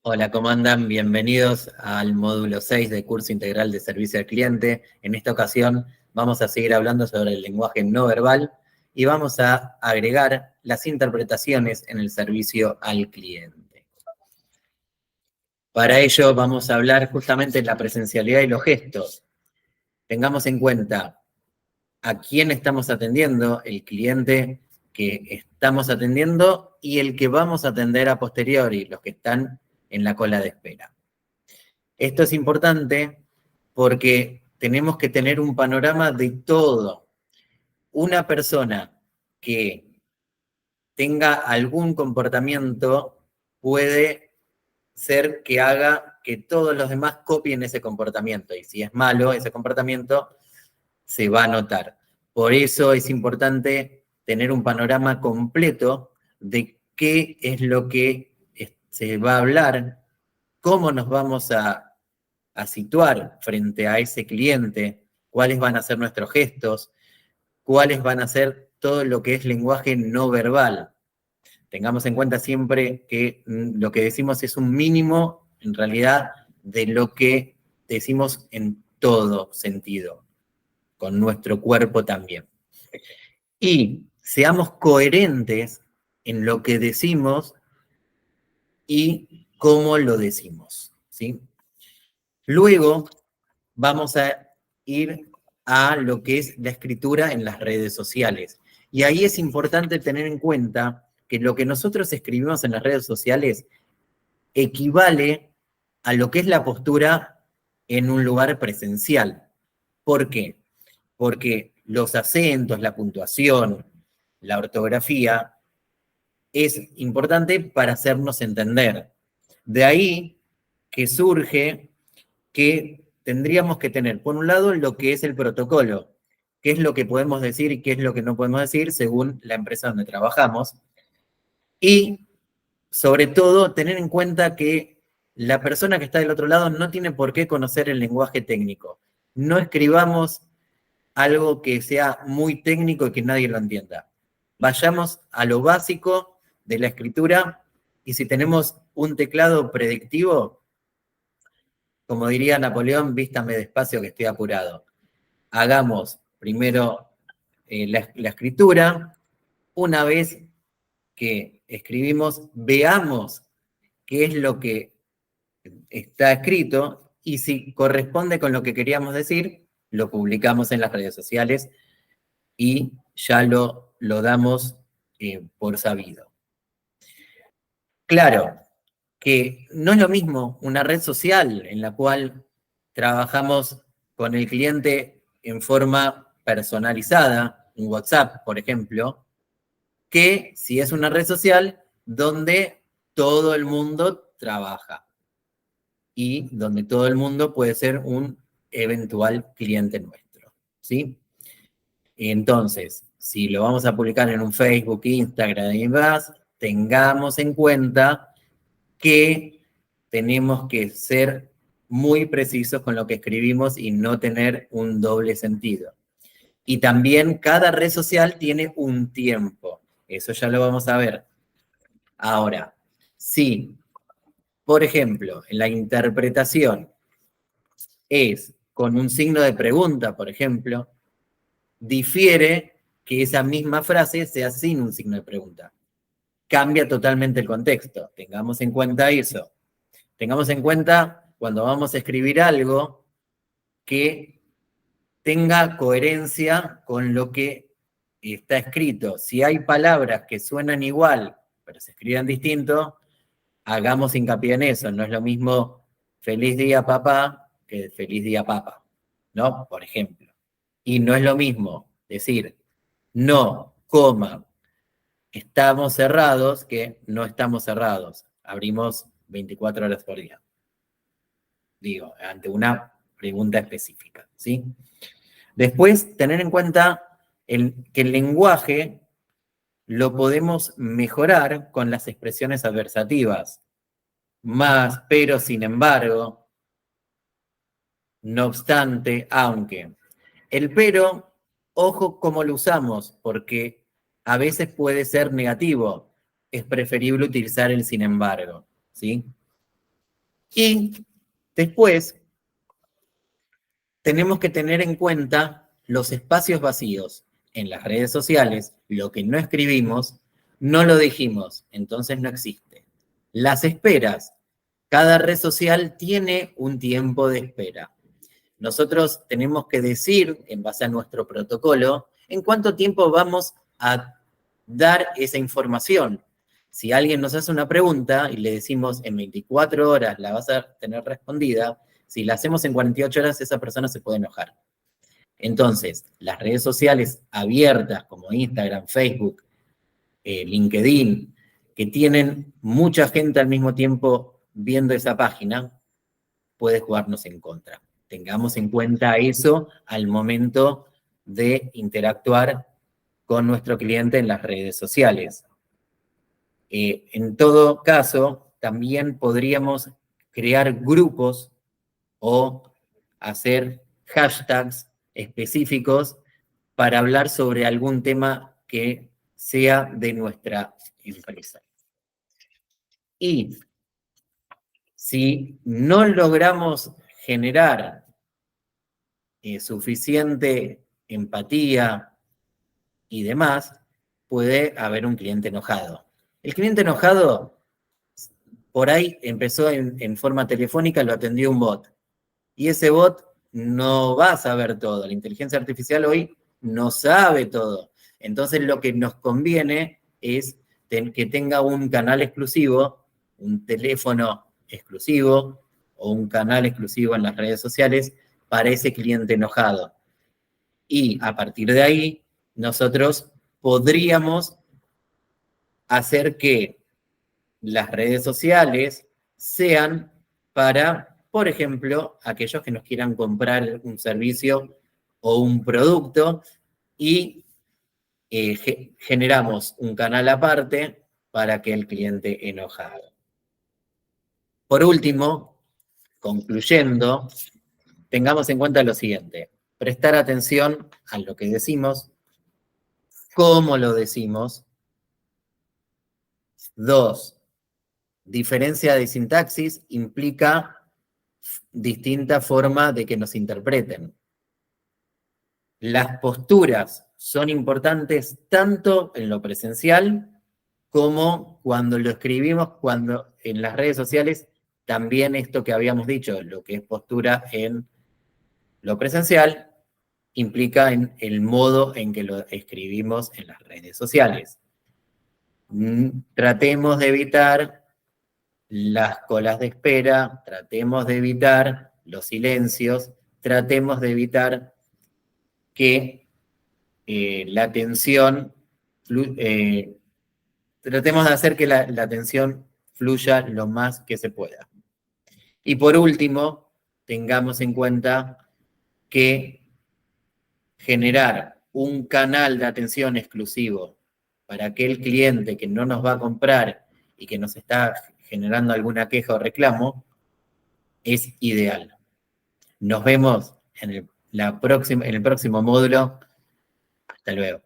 Hola, ¿cómo andan? Bienvenidos al módulo 6 del curso integral de servicio al cliente. En esta ocasión vamos a seguir hablando sobre el lenguaje no verbal y vamos a agregar las interpretaciones en el servicio al cliente. Para ello vamos a hablar justamente de la presencialidad y los gestos. Tengamos en cuenta a quién estamos atendiendo, el cliente que estamos atendiendo y el que vamos a atender a posteriori, los que están en la cola de espera. Esto es importante porque tenemos que tener un panorama de todo. Una persona que tenga algún comportamiento puede ser que haga que todos los demás copien ese comportamiento. Y si es malo ese comportamiento, se va a notar. Por eso es importante tener un panorama completo de qué es lo que se va a hablar, cómo nos vamos a situar frente a ese cliente, cuáles van a ser nuestros gestos, cuáles van a ser todo lo que es lenguaje no verbal. Tengamos en cuenta siempre que lo que decimos es un mínimo, en realidad, de lo que decimos en todo sentido, con nuestro cuerpo también. Y seamos coherentes en lo que decimos y cómo lo decimos, ¿sí? Luego vamos a ir a lo que es la escritura en las redes sociales. Y ahí es importante tener en cuenta que lo que nosotros escribimos en las redes sociales equivale a lo que es la postura en un lugar presencial. ¿Por qué? Porque los acentos, la puntuación, la ortografía es importante para hacernos entender. De ahí que surge que tendríamos que tener, por un lado, lo que es el protocolo, qué es lo que podemos decir y qué es lo que no podemos decir según la empresa donde trabajamos. Y, sobre todo, tener en cuenta que la persona que está del otro lado no tiene por qué conocer el lenguaje técnico. No escribamos algo que sea muy técnico y que nadie lo entienda. Vayamos a lo básico de la escritura y si tenemos un teclado predictivo, como diría Napoleón, vístame despacio que estoy apurado. Hagamos primero la escritura. Una vez que escribimos, veamos qué es lo que está escrito y si corresponde con lo que queríamos decir, lo publicamos en las redes sociales y ya lo damos por sabido. Claro, que no es lo mismo una red social en la cual trabajamos con el cliente en forma personalizada, un WhatsApp, por ejemplo, que si es una red social donde todo el mundo trabaja y donde todo el mundo puede ser un eventual cliente nuestro, ¿sí? Entonces, si lo vamos a publicar en un Facebook, Instagram y demás, tengamos en cuenta que tenemos que ser muy precisos con lo que escribimos y no tener un doble sentido. Y también cada red social tiene un tiempo. Eso ya lo vamos a ver. Ahora, si, por ejemplo, en la interpretación es con un signo de pregunta, por ejemplo, difiere que esa misma frase sea sin un signo de pregunta. Cambia totalmente el contexto. Tengamos en cuenta eso. Tengamos en cuenta cuando vamos a escribir algo que tenga coherencia con lo que está escrito. Si hay palabras que suenan igual, pero se escriben distinto, hagamos hincapié en eso. No es lo mismo feliz día papá que feliz día papa, ¿no? Por ejemplo. Y no es lo mismo decir no, coma, estamos cerrados que no estamos cerrados. Abrimos 24 horas por día. Digo, ante una pregunta específica, ¿sí? Después, tener en cuenta que el lenguaje lo podemos mejorar con las expresiones adversativas. Más, pero, sin embargo, no obstante, aunque. El pero, ojo cómo lo usamos, porque a veces puede ser negativo. Es preferible utilizar el sin embargo, ¿sí? Y después tenemos que tener en cuenta los espacios vacíos en las redes sociales. Lo que no escribimos, no lo dijimos, entonces no existe. Las esperas. Cada red social tiene un tiempo de espera. Nosotros tenemos que decir, en base a nuestro protocolo, en cuánto tiempo vamos a dar esa información. Si alguien nos hace una pregunta y le decimos en 24 horas la vas a tener respondida, si la hacemos en 48 horas, esa persona se puede enojar. Entonces, las redes sociales abiertas como Instagram, Facebook, LinkedIn, que tienen mucha gente al mismo tiempo viendo esa página, puede jugarnos en contra. Tengamos en cuenta eso al momento de interactuar con nuestro cliente en las redes sociales. En todo caso, también podríamos crear grupos o hacer hashtags específicos para hablar sobre algún tema que sea de nuestra empresa. Y si no logramos generar suficiente empatía y demás, puede haber un cliente enojado. El cliente enojado, por ahí empezó en forma telefónica, lo atendió un bot. Y ese bot no va a saber todo. La inteligencia artificial hoy no sabe todo. Entonces lo que nos conviene es que tenga un canal exclusivo, un teléfono exclusivo o un canal exclusivo en las redes sociales para ese cliente enojado. Y a partir de ahí, nosotros podríamos hacer que las redes sociales sean para, por ejemplo, aquellos que nos quieran comprar un servicio o un producto y generamos un canal aparte para aquel cliente enojado. Por último, concluyendo, tengamos en cuenta lo siguiente: prestar atención a lo que decimos, cómo lo decimos. 2, diferencia de sintaxis implica distinta forma de que nos interpreten. Las posturas son importantes tanto en lo presencial como cuando lo escribimos, cuando en las redes sociales, también esto que habíamos dicho, lo que es postura en lo presencial, implica en el modo en que lo escribimos en las redes sociales. Tratemos de evitar las colas de espera, tratemos de evitar los silencios, tratemos de evitar que la atención, tratemos de hacer que la atención fluya lo más que se pueda. Y por último, tengamos en cuenta que generar un canal de atención exclusivo para aquel cliente que no nos va a comprar y que nos está generando alguna queja o reclamo, es ideal. Nos vemos en el próximo módulo. Hasta luego.